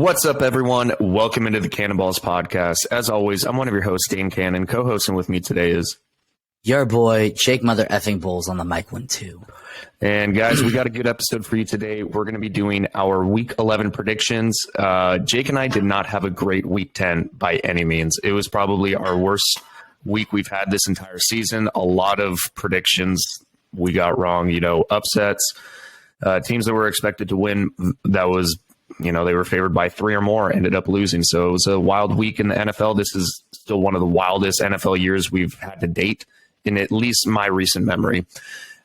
What's up, everyone? Welcome into the Cannonballs podcast. As always, I'm one of your hosts, Dane Cannon. Co-hosting with me today is your boy, Jake Mother Effing Bulls on the mic 1-2. And guys, we got a good episode for you today. We're going to be doing our Week 11 predictions. Jake and I did not have a great Week 10 by any means. It was probably our worst week we've had this entire season. A lot of predictions we got wrong, upsets. Teams that were expected to win, that was, they were favored by 3 or more, ended up losing. So it was a wild week in the NFL. This is still one of the wildest NFL years we've had to date in at least my recent memory.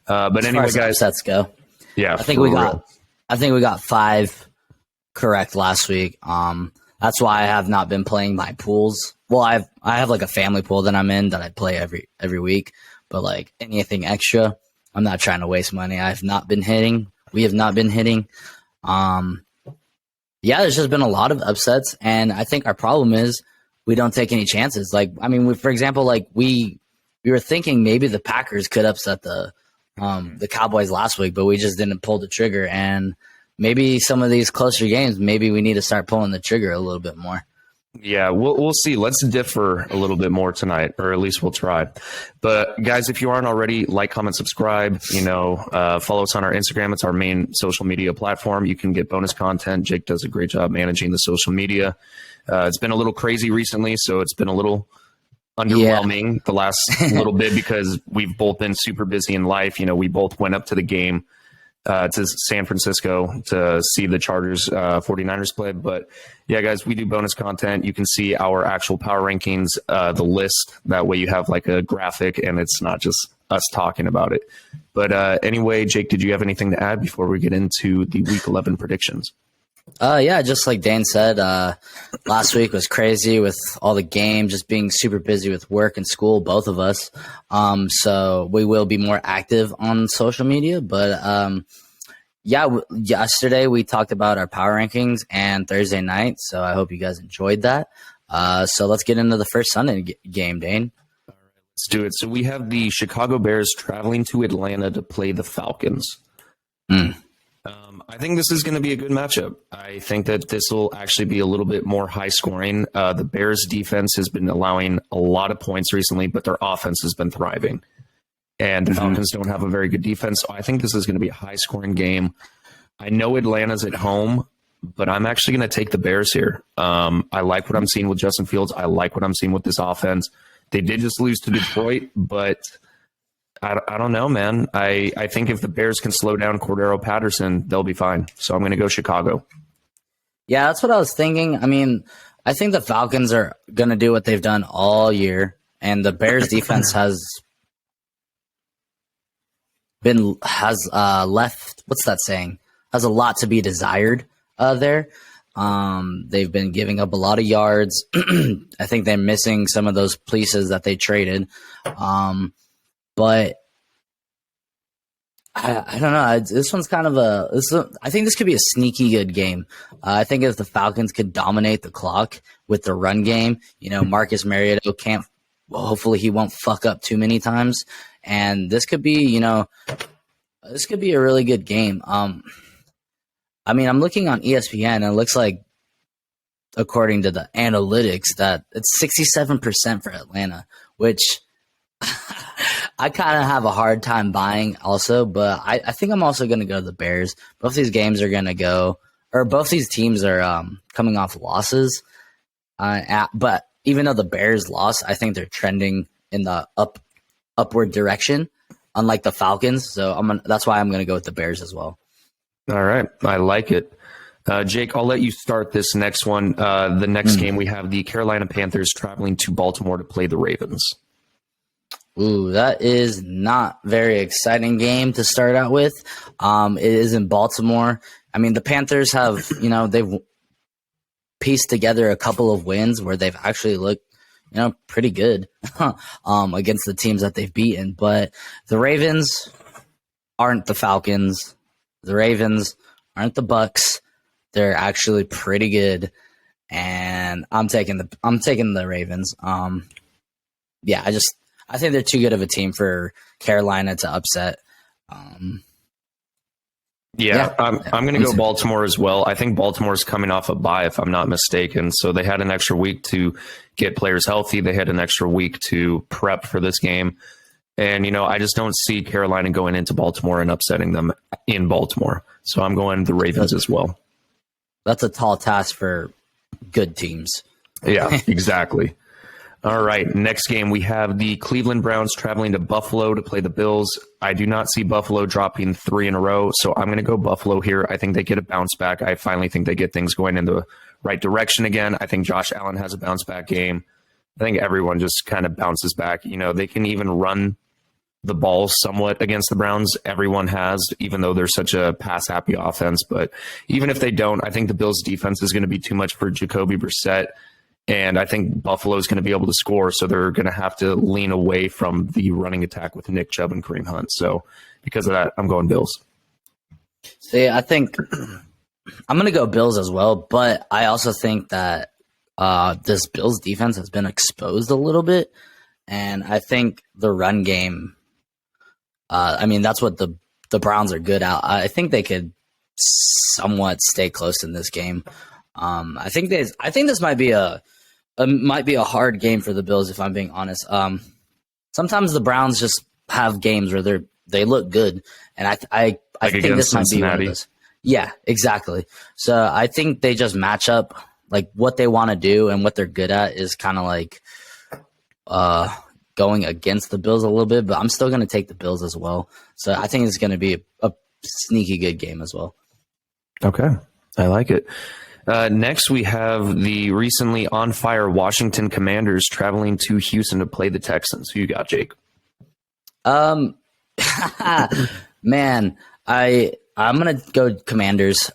But anyway, guys, let's go. Yeah, I think we got 5 correct last week. That's why I have not been playing my pools. Well, I have like a family pool that I'm in that I play every week. But like anything extra, I'm not trying to waste money. We have not been hitting. Yeah, there's just been a lot of upsets, and I think our problem is we don't take any chances. For example, we were thinking maybe the Packers could upset the Cowboys last week, but we just didn't pull the trigger. And maybe some of these closer games, maybe we need to start pulling the trigger a little bit more. Yeah, we'll see. Let's differ a little bit more tonight, or at least we'll try. But guys, if you aren't already, like, comment, subscribe, follow us on our Instagram. It's our main social media platform. You can get bonus content. Jake does a great job managing the social media. It's been a little crazy recently, so it's been a little underwhelming the last little bit because we've both been super busy in life. We both went up to the game to San Francisco to see the Chargers 49ers play. But yeah, guys, we do bonus content. You can see our actual power rankings, the list. That way you have like a graphic and it's not just us talking about it. But anyway, Jake, did you have anything to add before we get into the Week 11 predictions? Yeah, just like Dan said, last week was crazy with all the games, just being super busy with work and school, both of us. So we will be more active on social media. But yesterday we talked about our power rankings and Thursday night. So I hope you guys enjoyed that. So let's get into the first Sunday game, Dane. All right, let's do it. So we have the Chicago Bears traveling to Atlanta to play the Falcons. I think this is going to be a good matchup. I think that this will actually be a little bit more high scoring. The Bears defense has been allowing a lot of points recently, but their offense has been thriving. And the Falcons don't have a very good defense. So I think this is going to be a high scoring game. I know Atlanta's at home, but I'm actually going to take the Bears here. I like what I'm seeing with Justin Fields. I like what I'm seeing with this offense. They did just lose to Detroit, but I don't know, man. I think if the Bears can slow down Cordero Patterson, they'll be fine. So I'm going to go Chicago. Yeah, that's what I was thinking. I think the Falcons are going to do what they've done all year, and the Bears defense has left. What's that saying? Has a lot to be desired there. They've been giving up a lot of yards. I think they're missing some of those pieces that they traded. But I don't know. This one's kind of I think this could be a sneaky good game. I think if the Falcons could dominate the clock with the run game, Marcus Mariota hopefully he won't fuck up too many times. And this could be, this could be a really good game. I'm looking on ESPN and it looks like, according to the analytics, that it's 67% for Atlanta, which I kind of have a hard time buying also, but I think I'm also going to go to the Bears. Both these teams are coming off losses. But even though the Bears lost, I think they're trending in the upward direction, unlike the Falcons. So that's why I'm going to go with the Bears as well. All right. I like it. Jake, I'll let you start this next one. The next game, we have the Carolina Panthers traveling to Baltimore to play the Ravens. Ooh, that is not very exciting game to start out with. It is in Baltimore. The Panthers have, they've pieced together a couple of wins where they've actually looked, pretty good against the teams that they've beaten. But the Ravens aren't the Falcons. The Ravens aren't the Bucks. They're actually pretty good, and I'm taking the Ravens. I think they're too good of a team for Carolina to upset. Yeah, I'm going to Me go too. Baltimore as well. I think Baltimore's coming off a bye, if I'm not mistaken. So they had an extra week to get players healthy. They had an extra week to prep for this game. And, I just don't see Carolina going into Baltimore and upsetting them in Baltimore. So I'm going the Ravens as well. That's a tall task for good teams. Yeah, exactly. All right, next game, we have the Cleveland Browns traveling to Buffalo to play the Bills. I do not see Buffalo dropping 3 in a row, so I'm going to go Buffalo here. I think they get a bounce back. I finally think they get things going in the right direction again. I think Josh Allen has a bounce back game. I think everyone just kind of bounces back. They can even run the ball somewhat against the Browns. Everyone has, even though they're such a pass-happy offense. But even if they don't, I think the Bills' defense is going to be too much for Jacoby Brissett. And I think Buffalo is going to be able to score, so they're going to have to lean away from the running attack with Nick Chubb and Kareem Hunt. So because of that, I'm going Bills. See, I think I'm going to go Bills as well, but I also think that this Bills defense has been exposed a little bit, and I think the run game, that's what the Browns are good at. I think they could somewhat stay close in this game. I think this might be a hard game for the Bills, if I'm being honest. Sometimes the Browns just have games where they look good, and I think this might be one of those. Yeah, exactly. So I think they just match up like what they want to do, and what they're good at is kind of like going against the Bills a little bit. But I'm still going to take the Bills as well. So I think it's going to be a sneaky good game as well. Okay, I like it. Next, we have the recently on fire Washington Commanders traveling to Houston to play the Texans. Who you got, Jake? Man, I'm gonna go Commanders.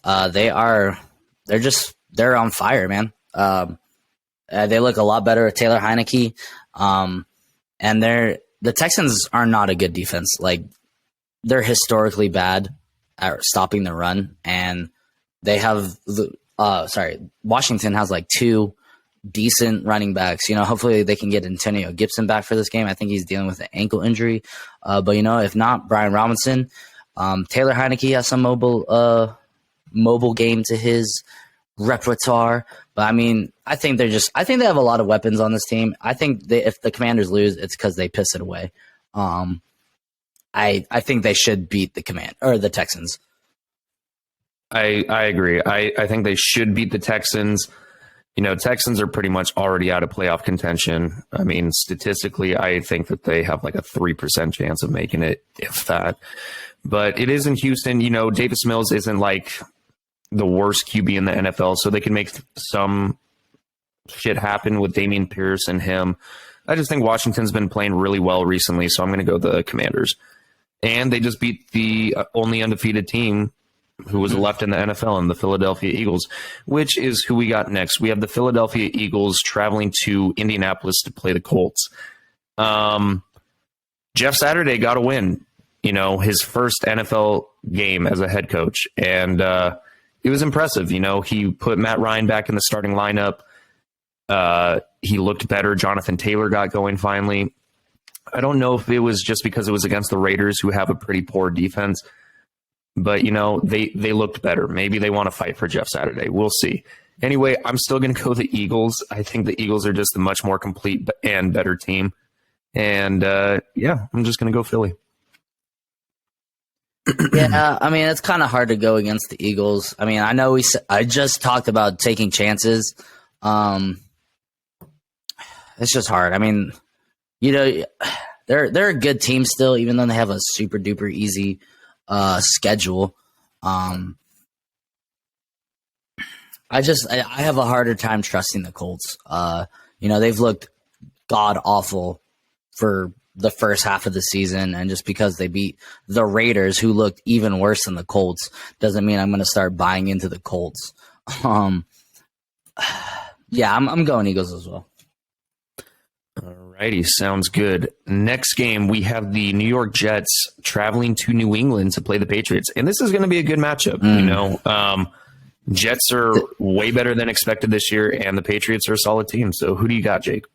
They're on fire, man. They look a lot better with Taylor Heineke. And the Texans are not a good defense. Like, they're historically bad at stopping the run, and they have Washington has like 2 decent running backs. Hopefully they can get Antonio Gibson back for this game. I think he's dealing with an ankle injury. But if not, Brian Robinson, Taylor Heineke has some mobile game to his repertoire. But I think they have a lot of weapons on this team. I think if the Commanders lose, it's because they piss it away. I think they should beat the Texans. I agree. I think they should beat the Texans. Texans are pretty much already out of playoff contention. Statistically, I think that they have like a 3% chance of making it, if that. But it is in Houston. Davis Mills isn't like the worst QB in the NFL, so they can make some shit happen with Dameon Pierce and him. I just think Washington's been playing really well recently, so I'm going to go the Commanders. And they just beat the only undefeated team who was left in the NFL, and the Philadelphia Eagles, which is who we got next. We have the Philadelphia Eagles traveling to Indianapolis to play the Colts. Jeff Saturday got a win, his first NFL game as a head coach, and it was impressive. He put Matt Ryan back in the starting lineup. He looked better. Jonathan Taylor got going finally. I don't know if it was just because it was against the Raiders, who have a pretty poor defense, but, they looked better. Maybe they want to fight for Jeff Saturday. We'll see. Anyway, I'm still going to go the Eagles. I think the Eagles are just a much more complete and better team. And, I'm just going to go Philly. Yeah, it's kind of hard to go against the Eagles. I know I just talked about taking chances. It's just hard. They're a good team still, even though they have a super duper easy schedule. I have a harder time trusting the Colts. They've looked god awful for the first half of the season, and just because they beat the Raiders, who looked even worse than the Colts, doesn't mean I'm going to start buying into the Colts. I'm going Eagles as well. Alrighty, sounds good. Next game, we have the New York Jets traveling to New England to play the Patriots, and this is going to be a good matchup. Jets are way better than expected this year, and the Patriots are a solid team. So, who do you got, Jake?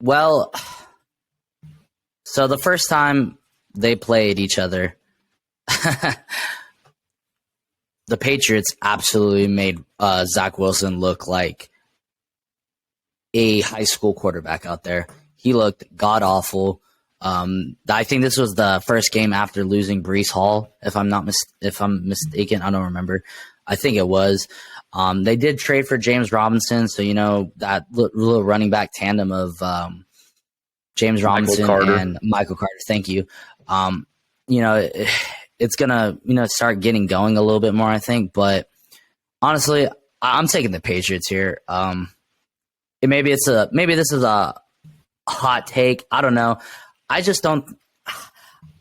Well, so the first time they played each other, The Patriots absolutely made Zach Wilson look like a high school quarterback out there. He looked god awful. I think this was the first game after losing Breece Hall, if I'm mistaken. I don't remember. I think it was. They did trade for James Robinson, so that little running back tandem of James Robinson and Michael Carter. Thank you. It's gonna start getting going a little bit more, I think. But honestly, I'm taking the Patriots here. Maybe this is a hot take. I don't know. I just don't.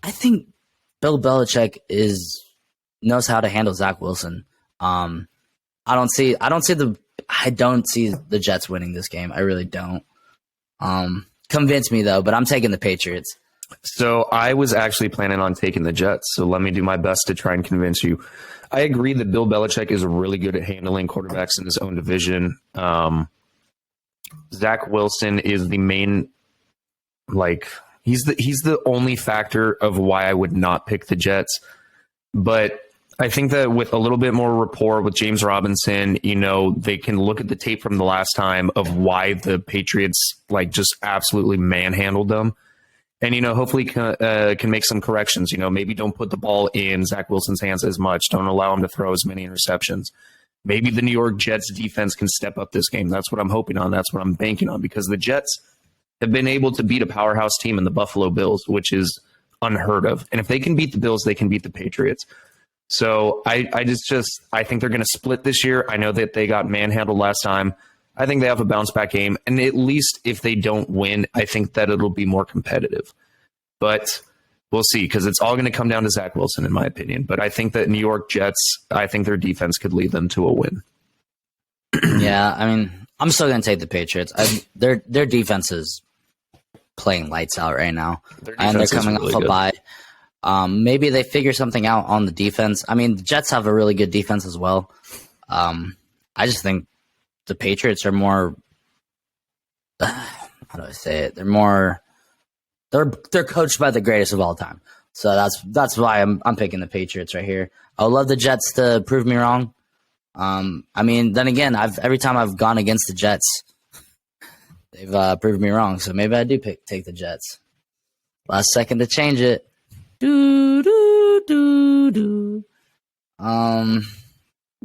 I think Bill Belichick knows how to handle Zach Wilson. I don't see the Jets winning this game. I really don't. Convince me though, but I'm taking the Patriots. So I was actually planning on taking the Jets. So let me do my best to try and convince you. I agree that Bill Belichick is really good at handling quarterbacks in his own division. Zach Wilson is the main, he's the only factor of why I would not pick the Jets. But I think that with a little bit more rapport with James Robinson, they can look at the tape from the last time of why the Patriots just absolutely manhandled them. And, hopefully can make some corrections. Maybe don't put the ball in Zach Wilson's hands as much. Don't allow him to throw as many interceptions. Maybe the New York Jets defense can step up this game. That's what I'm hoping on. That's what I'm banking on, because the Jets have been able to beat a powerhouse team in the Buffalo Bills, which is unheard of. And if they can beat the Bills, they can beat the Patriots. So I think they're going to split this year. I know that they got manhandled last time. I think they have a bounce back game. And at least if they don't win, I think that it'll be more competitive. But we'll see, because it's all going to come down to Zach Wilson, in my opinion. But I think that New York Jets, I think their defense could lead them to a win. Yeah, I'm still going to take the Patriots. Their defense is playing lights out right now. And they're coming off a bye. Maybe they figure something out on the defense. The Jets have a really good defense as well. I just think the Patriots are more, how do I say it? They're coached by the greatest of all time. So that's why I'm picking the Patriots right here. I would love the Jets to prove me wrong. Then again, every time I've gone against the Jets, they've proved me wrong. So maybe I do take the Jets. Last second to change it.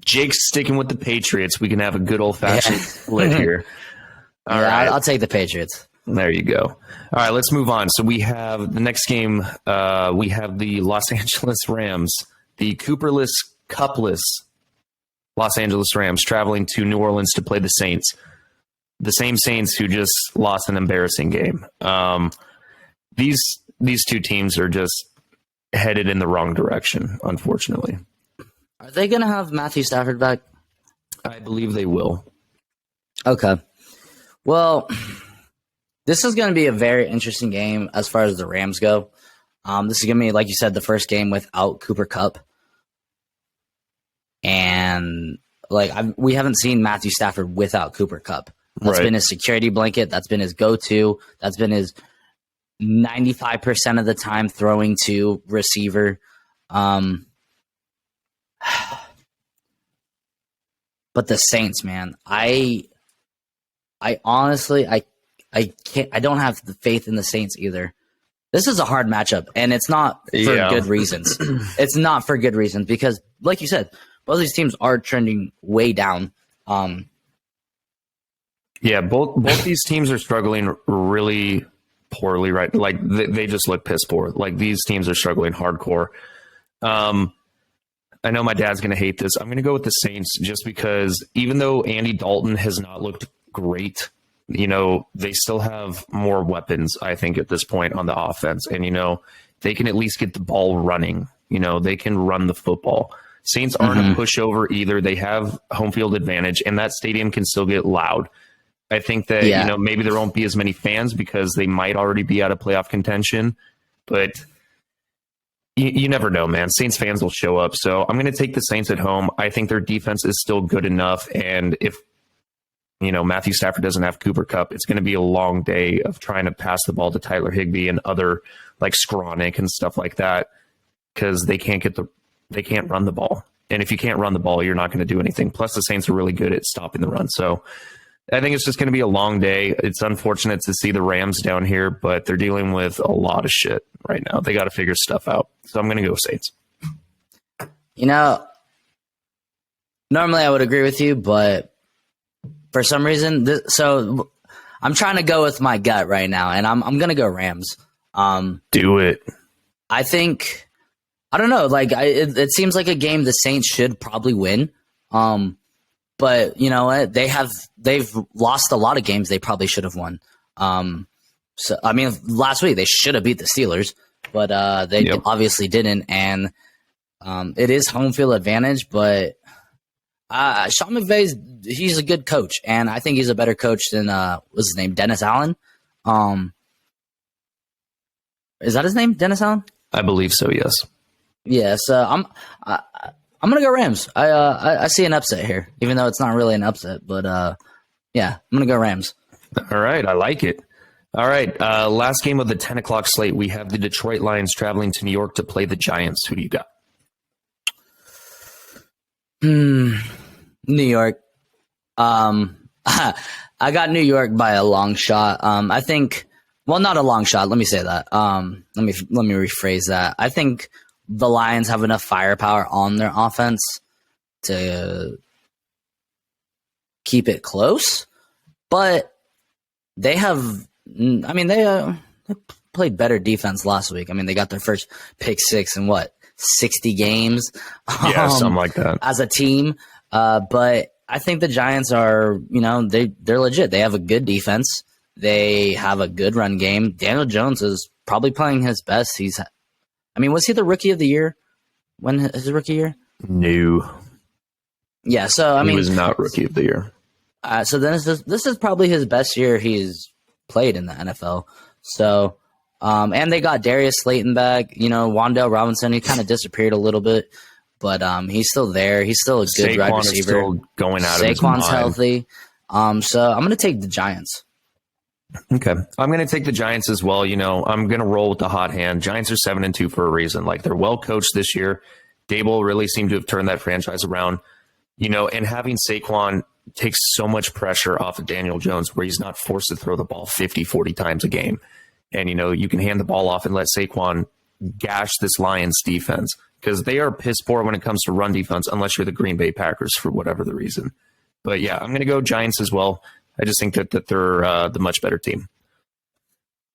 Jake's sticking with the Patriots. We can have a good old-fashioned split here. All right. I'll take the Patriots. There you go. All right, let's move on. So we have the next game. We have the Los Angeles Rams, the Cooperless, Cupless Los Angeles Rams traveling to New Orleans to play the Saints. The same Saints who just lost an embarrassing game. These two teams are just headed in the wrong direction, unfortunately. Are they going to have Matthew Stafford back? I believe they will. Okay. Well, this is going to be a very interesting game as far as the Rams go. This is going to be, like you said, the first game without Cooper Kupp. And we haven't seen Matthew Stafford without Cooper Kupp. That's been his security blanket. That's been his go-to. That's been his 95% of the time throwing to receiver. But the Saints, man, I honestly, I can't. I don't have the faith in the Saints either. This is a hard matchup, and it's not for good reasons. It's not for good reasons because, like you said, both these teams are trending way down. Both these teams are struggling really poorly, right? They just look piss poor. These teams are struggling hardcore. I know my dad's going to hate this. I'm going to go with the Saints just because even though Andy Dalton has not looked great, they still have more weapons, I think, at this point on the offense. And, they can at least get the ball running. They can run the football. Saints aren't a pushover either. They have home field advantage, and that stadium can still get loud. I think that, maybe there won't be as many fans because they might already be out of playoff contention, but you never know, man. Saints fans will show up. So I'm going to take the Saints at home. I think their defense is still good enough. And if, Matthew Stafford doesn't have Cooper Kupp, it's going to be a long day of trying to pass the ball to Tyler Higbee and other Skowronek and stuff like that. because they can't run the ball. And if you can't run the ball, you're not going to do anything. Plus, the Saints are really good at stopping the run. So I think it's just going to be a long day. It's unfortunate to see the Rams down here, but they're dealing with a lot of shit right now. They got to figure stuff out. So I'm going to go Saints. You know, normally I would agree with you, but for some reason, so I'm trying to go with my gut right now, and I'm going to go Rams. Do it. I think, I don't know, like it seems like a game the Saints should probably win. But you know what? They've lost a lot of games they probably should have won. So I mean, last week they should have beat the Steelers, but they obviously didn't. And it is home field advantage, but Sean McVay's he's a good coach, and I think he's a better coach than what's his name, Dennis Allen. Is that his name, Dennis Allen? I believe so. Yes. Yeah. So I'm gonna go Rams. I see an upset here, even though it's not really an upset. But yeah, I'm gonna go Rams. All right, I like it. All right, last game of the 10 o'clock slate, we have the Detroit Lions traveling to New York to play the Giants. Who do you got? New York. I got New York by a long shot. I think. Well, not a long shot. Let me say that. Let me rephrase that. I think the Lions have enough firepower on their offense to keep it close, but they have. I mean, they played better defense last week. I mean, they got their first pick six in 60 games. Yeah, something like that as a team. But I think the Giants are, they're legit. They have a good defense. They have a good run game. Daniel Jones is probably playing his best. Was he the rookie of the year? When his rookie year? No. Yeah, so he was not rookie of the year. So then this is probably his best year he's played in the NFL. So, and they got Darius Slayton back. Wan'Dale Robinson. He kind of disappeared a little bit, but he's still there. He's still a good wide receiver. Is still going out of his mind. Saquon's healthy. So I'm going to take the Giants. Okay. I'm going to take the Giants as well. I'm going to roll with the hot hand. Giants are 7-2 for a reason. Like, they're well coached this year. Dable really seemed to have turned that franchise around, and having Saquon takes so much pressure off of Daniel Jones where he's not forced to throw the ball 50, 40 times a game. And, you can hand the ball off and let Saquon gash this Lions defense because they are piss poor when it comes to run defense, unless you're the Green Bay Packers for whatever the reason. But yeah, I'm going to go Giants as well. I just think that they're the much better team.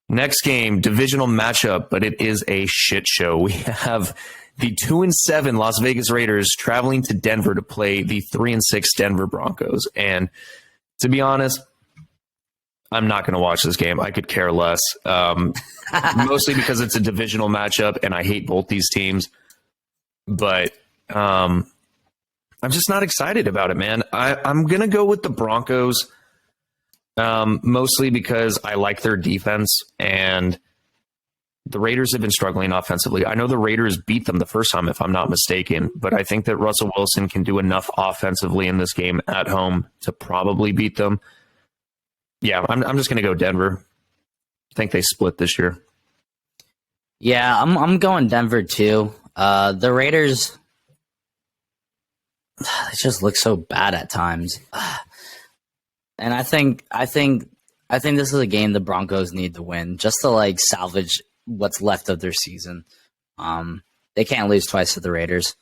Next game, divisional matchup, but it is a shit show. We have the 2-7 Las Vegas Raiders traveling to Denver to play the 3-6 Denver Broncos. And to be honest, I'm not going to watch this game. I could care less, mostly because it's a divisional matchup and I hate both these teams. But I'm just not excited about it, man. I'm going to go with the Broncos. Mostly because I like their defense, and the Raiders have been struggling offensively. I know the Raiders beat them the first time, if I'm not mistaken, but I think that Russell Wilson can do enough offensively in this game at home to probably beat them. Yeah, I'm just going to go Denver. I think they split this year. Yeah, I'm going Denver too. The Raiders, they just look so bad at times. And I think this is a game the Broncos need to win just to salvage what's left of their season. They can't lose twice to the Raiders.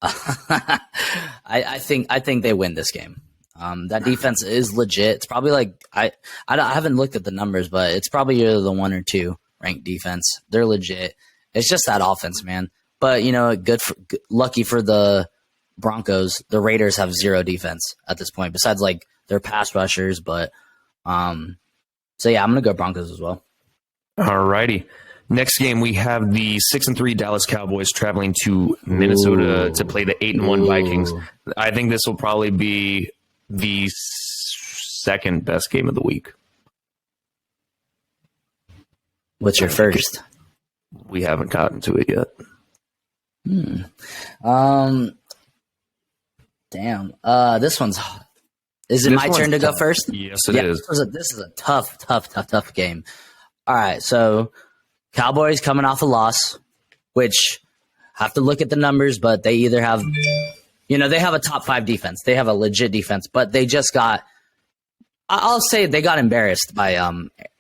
I think they win this game. That defense is legit. It's probably I haven't looked at the numbers, but it's probably either the 1 or 2 ranked defense. They're legit. It's just that offense, man. But lucky for the Broncos, the Raiders have zero defense at this point. Besides their pass rushers, but so yeah, I'm gonna go Broncos as well. All righty. Next game, we have the 6-3 Dallas Cowboys traveling to Minnesota to play the 8-1 Vikings. I think this will probably be the second best game of the week. What's your first? We haven't gotten to it yet. Damn. This one's. Is it my turn to go first? Yes, it is. This is a tough game. All right, so Cowboys coming off a loss, which have to look at the numbers, but they either have, they have a top 5 defense. They have a legit defense, but they just got, I'll say they got embarrassed by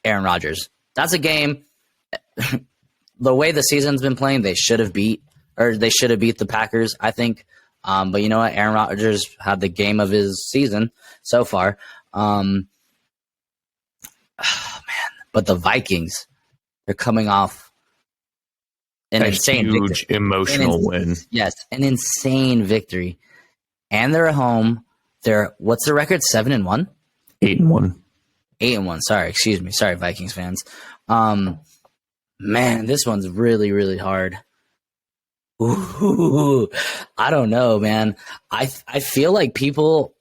Aaron Rodgers. That's a game. The way the season's been playing, they should have beat the Packers, I think. But you know what? Aaron Rodgers had the game of his season so far. Man. But the Vikings, they're coming off an insane huge victory. Emotional win. Yes, an insane victory. And they're at home. What's the record? 7-1? 8-1. 8-1. Sorry, excuse me. Sorry, Vikings fans. Man, this one's really, really hard. Ooh, I don't know, man. I feel like people.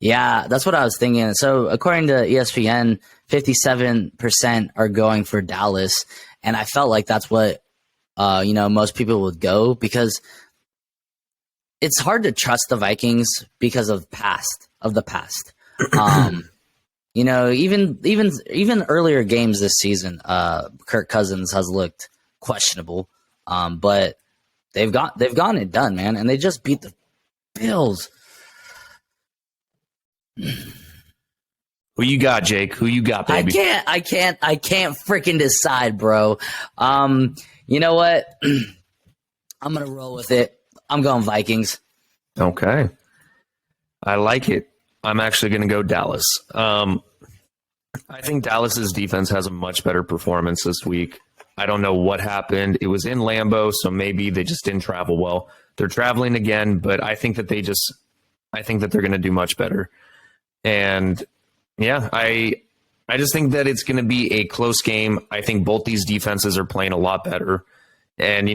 Yeah, that's what I was thinking. So according to ESPN, 57% are going for Dallas, and I felt like that's what most people would go, because it's hard to trust the Vikings because of the past. Even earlier games this season, Kirk Cousins has looked questionable, but they've gotten it done, man, and they just beat the Bills. Who you got, Jake? Who you got, baby? I can't freaking decide, bro. You know what? I'm gonna roll with it. I'm going Vikings. Okay, I like it. I'm actually going to go Dallas. I think Dallas's defense has a much better performance this week. I don't know what happened. It was in Lambeau, so maybe they just didn't travel well. They're traveling again, but I think that they're going to do much better. And yeah, I just think that it's going to be a close game. I think both these defenses are playing a lot better. And,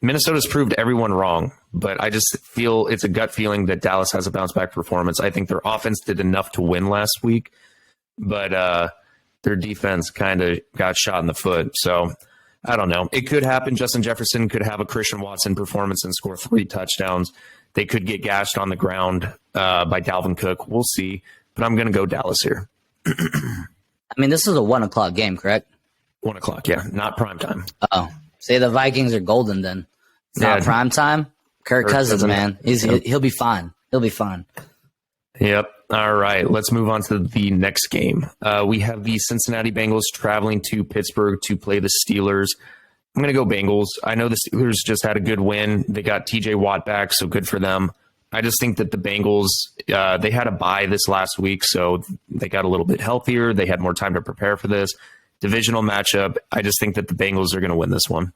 Minnesota's proved everyone wrong, but I just feel it's a gut feeling that Dallas has a bounce back performance. I think their offense did enough to win last week, but their defense kind of got shot in the foot. So I don't know. It could happen. Justin Jefferson could have a Christian Watson performance and score 3 touchdowns. They could get gashed on the ground by Dalvin Cook. We'll see, but I'm going to go Dallas here. I mean, this is a 1:00 game, correct? 1:00, yeah, not prime time. Oh, say the Vikings are golden then. It's not prime time. Kirk Cousins, man, he'll be fine. He'll be fine. Yep. All right. Let's move on to the next game. We have the Cincinnati Bengals traveling to Pittsburgh to play the Steelers. I'm going to go Bengals. I know the Steelers just had a good win. They got TJ Watt back, so good for them. I just think that the Bengals, they had a bye this last week, so they got a little bit healthier. They had more time to prepare for this divisional matchup. I just think that the Bengals are going to win this one.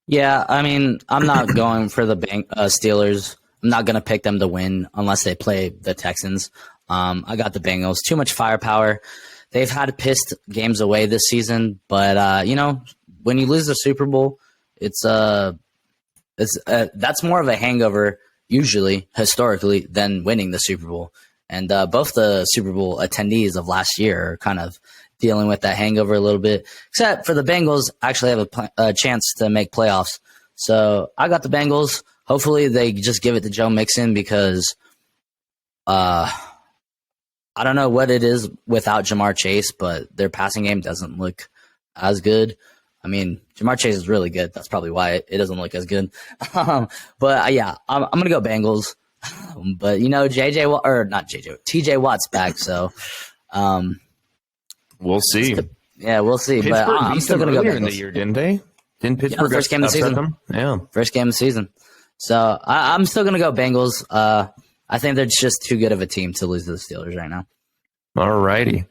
Yeah, I mean, I'm not going for the Steelers. I'm not going to pick them to win unless they play the Texans. I got the Bengals. Too much firepower. They've had pissed games away this season, but when you lose the Super Bowl, that's more of a hangover usually historically than winning the Super Bowl. And both the Super Bowl attendees of last year are kind of dealing with that hangover a little bit, except for the Bengals actually have a chance to make playoffs. So I got the Bengals. Hopefully they just give it to Joe Mixon, because I don't know what it is without Jamar Chase, but their passing game doesn't look as good. I mean, Jamar Chase is really good. That's probably why it doesn't look as good. But yeah, I'm going to go Bengals. But TJ Watt's back, so we'll see. Yeah, we'll see. Pittsburgh but I'm still going to go Bengals. In the year, didn't they? Didn't Pittsburgh first game of the season? Them? Yeah, first game of the season. So I'm still going to go Bengals. I think they're just too good of a team to lose to the Steelers right now. All righty.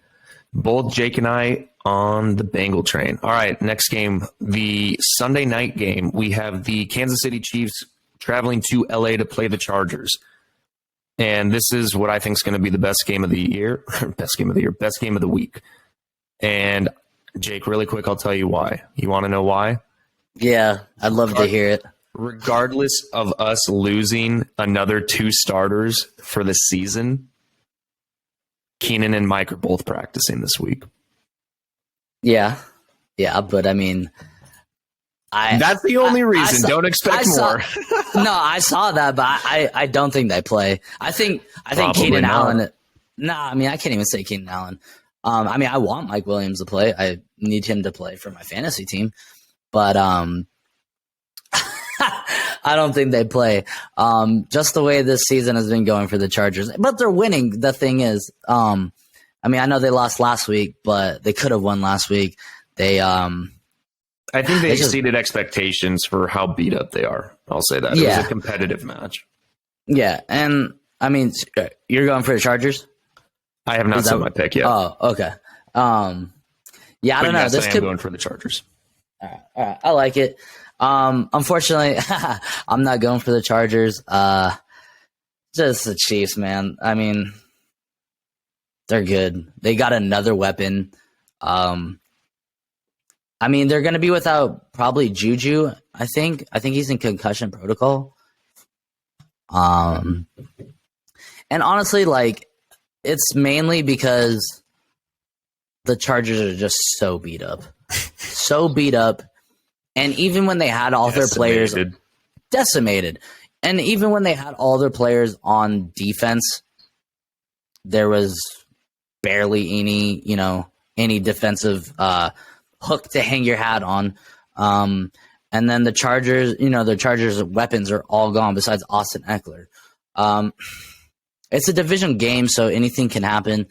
Both Jake and I on the Bengal train. All right, next game, the Sunday night game. We have the Kansas City Chiefs traveling to LA to play the Chargers. And this is what I think is going to be the best game of the year. Best game of the week. And Jake, really quick, I'll tell you why. You want to know why? Yeah, I'd love to hear it. Regardless of us losing another 2 starters for the season, Keenan and Mike are both practicing this week. Yeah, but I mean, that's the only reason. Don't expect more. No, I saw that, but I don't think they play. I think Keenan Allen. No, I mean, I can't even say Keenan Allen. I mean, I want Mike Williams to play. I need him to play for my fantasy team, but I don't think they play. Just the way this season has been going for the Chargers, but they're winning. The thing is, I mean, I know they lost last week, but they could have won last week. I think they exceeded expectations for how beat up they are. I'll say that. It was a competitive match. Yeah, and I mean, you're going for the Chargers? I have not set my pick yet. Oh, okay. Yeah, I don't know. Yes, I am going for the Chargers. All right. I like it. Unfortunately, I'm not going for the Chargers. Just the Chiefs, man. I mean, they're good. They got another weapon. I mean, they're going to be without probably Juju, I think. I think he's in concussion protocol. And honestly, like, it's mainly because the Chargers are just so beat up. So beat up. And even when they had all their players decimated, and even when they had all their players on defense, there was barely any defensive hook to hang your hat on. And then the Chargers, the Chargers' weapons are all gone besides Austin Eckler. It's a division game, so anything can happen.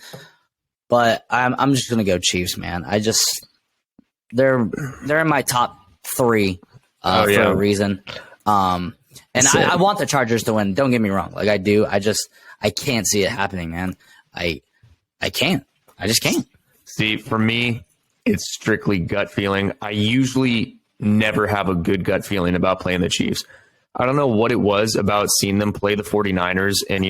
But I'm just gonna go Chiefs, man. They're in my top 3 for a reason. And I want the Chargers to win. Don't get me wrong. Like, I do. I can't see it happening, man. I can't. I just can't. See, for me, it's strictly gut feeling. I usually never have a good gut feeling about playing the Chiefs. I don't know what it was about seeing them play the 49ers and,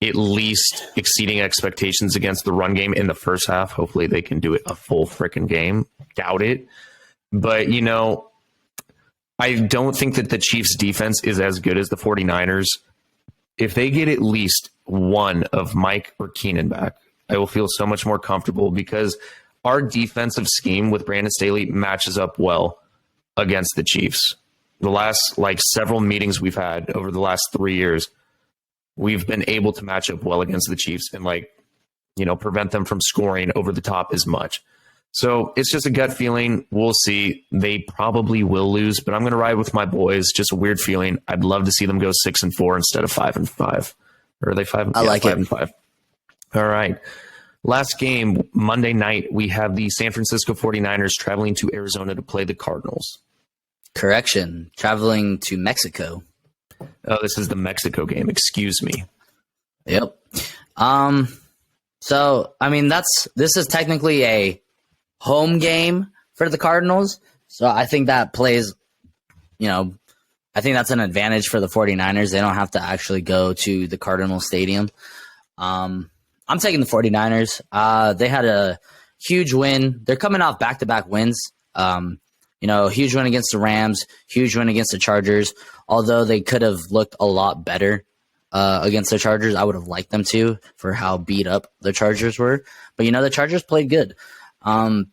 at least exceeding expectations against the run game in the first half. Hopefully they can do it a full freaking game. Doubt it. But, I don't think that the Chiefs defense is as good as the 49ers. If they get at least one of Mike or Keenan back, I will feel so much more comfortable because our defensive scheme with Brandon Staley matches up well against the Chiefs. The last several meetings we've had over the last 3 years, we've been able to match up well against the Chiefs and prevent them from scoring over the top as much. So it's just a gut feeling. We'll see. They probably will lose, but I'm going to ride with my boys. Just a weird feeling. I'd love to see them go 6-4 instead of 5-5. Or are they 5? I like 5-5. All right. Last game, Monday night, we have the San Francisco 49ers traveling to Arizona to play the Cardinals. Correction. Traveling to Mexico. Oh, this is the Mexico game. Excuse me. Yep. So, I mean, this is technically a home game for the Cardinals. So I think that plays, I think that's an advantage for the 49ers. They don't have to actually go to the Cardinal Stadium. I'm taking the 49ers. They had a huge win. They're coming off back-to-back wins. Huge win against the Rams, huge win against the Chargers. Although they could have looked a lot better against the Chargers, I would have liked them to for how beat up the Chargers were. But, the Chargers played good. I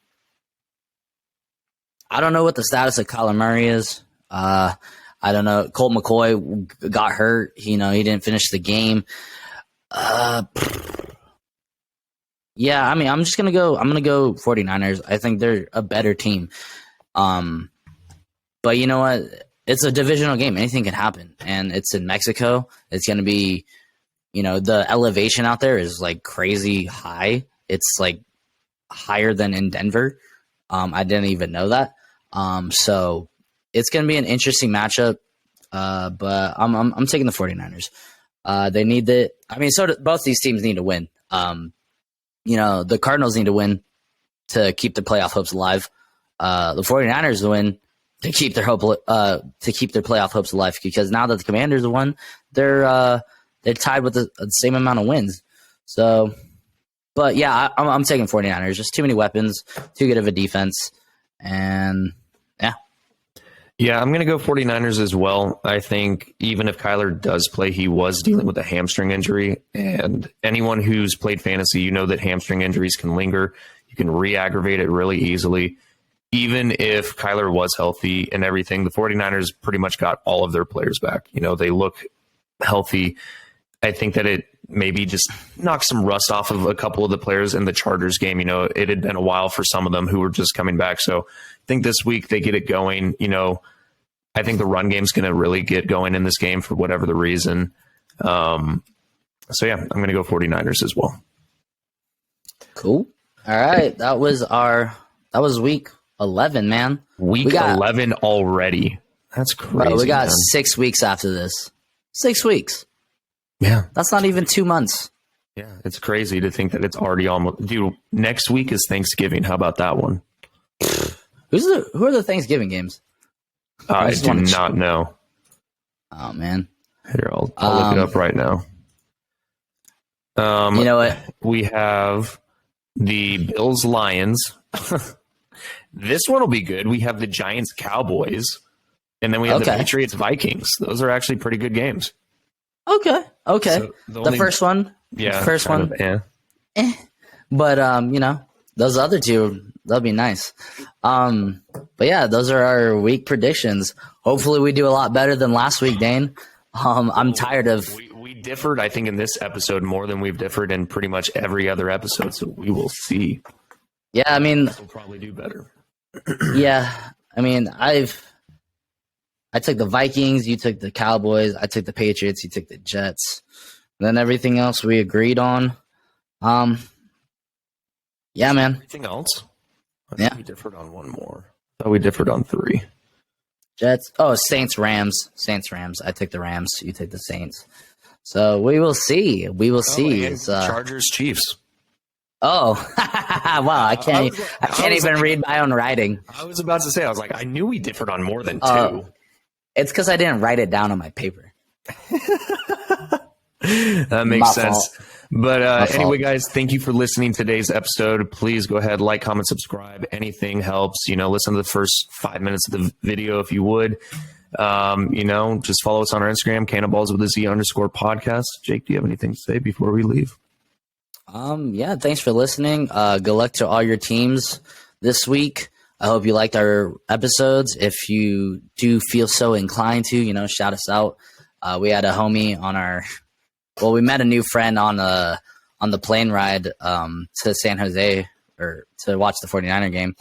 don't know what the status of Kyler Murray is. I don't know. Colt McCoy got hurt. He didn't finish the game. Yeah, I mean, I'm going to go 49ers. I think they're a better team. But you know what? It's a divisional game. Anything can happen. And it's in Mexico. It's going to be, the elevation out there is crazy high. It's higher than in Denver. I didn't even know that. So it's going to be an interesting matchup. But I'm taking the 49ers. They need both these teams need to win. The Cardinals need to win to keep their playoff hopes alive. The 49ers to win to keep their playoff hopes alive, because now that the Commanders have won, they're tied with the same amount of wins. So, but yeah, I'm taking 49ers. Just too many weapons, too good of a defense, and yeah. Yeah, I'm going to go 49ers as well. I think even if Kyler does play, he was dealing with a hamstring injury. And anyone who's played fantasy, that hamstring injuries can linger. You can re-aggravate it really easily. Even if Kyler was healthy and everything, the 49ers pretty much got all of their players back. They look healthy. I think that it maybe just knock some rust off of a couple of the players in the Chargers game. It had been a while for some of them who were just coming back. So I think this week they get it going. I think the run game's going to really get going in this game for whatever the reason. I'm going to go 49ers as well. Cool. All right. That was week 11, man. Week 11 already. That's crazy. Bro, we got man. 6 weeks after this. 6 weeks. Yeah. That's not even 2 months. Yeah. It's crazy to think that it's already almost. Dude, next week is Thanksgiving. How about that one? Who are the Thanksgiving games? I do not know. Oh, man. Here, I'll look it up right now. You know what? We have the Bills-Lions. This one will be good. We have the Giants-Cowboys. And then we have the Patriots-Vikings. Those are actually pretty good games. Okay. So the first one. Yeah. First one. Yeah. But, those other two, that'll be nice. But yeah, those are our week predictions. Hopefully we do a lot better than last week, Dane. I'm tired of... We differed, I think, in this episode more than we've differed in pretty much every other episode, so we will see. Yeah, I mean... We'll probably do better. Yeah, I mean, I took the Vikings, you took the Cowboys, I took the Patriots, you took the Jets. And then everything else we agreed on. Yeah, man. Anything else? I Yeah. think we differed on one more. I thought we differed on 3. Jets. Oh, Saints, Rams. Saints, Rams. I took the Rams. You take the Saints. So we will see. We will see. And Chargers, Chiefs. Oh, wow! I can't even read my own writing. I was about to say. I was like, I knew we differed on more than 2. It's because I didn't write it down on my paper. That makes sense. Fault. But anyway, guys, thank you for listening to today's episode. Please go ahead, like, comment, subscribe. Anything helps. Listen to the first 5 minutes of the video if you would. Just follow us on our Instagram, Cannonballs with a Z _podcast. Jake, do you have anything to say before we leave? Yeah, thanks for listening. Good luck to all your teams this week. I hope you liked our episodes. If you do feel so inclined to, shout us out. We had a homie on we met a new friend on the plane ride to San Jose or to watch the 49er game.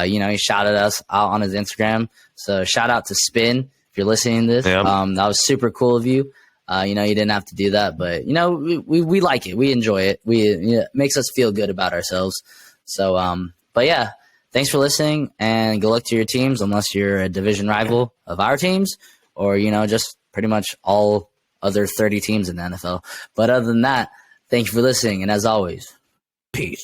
He shouted us out on his Instagram. So shout out to Spin if you're listening to this. Yeah. That was super cool of you. You didn't have to do that, but we like it. We enjoy it. It makes us feel good about ourselves. So, but yeah, thanks for listening and good luck to your teams, unless you're a division rival of our teams or, just pretty much all other 30 teams in the NFL. But other than that, thank you for listening. And as always, peace.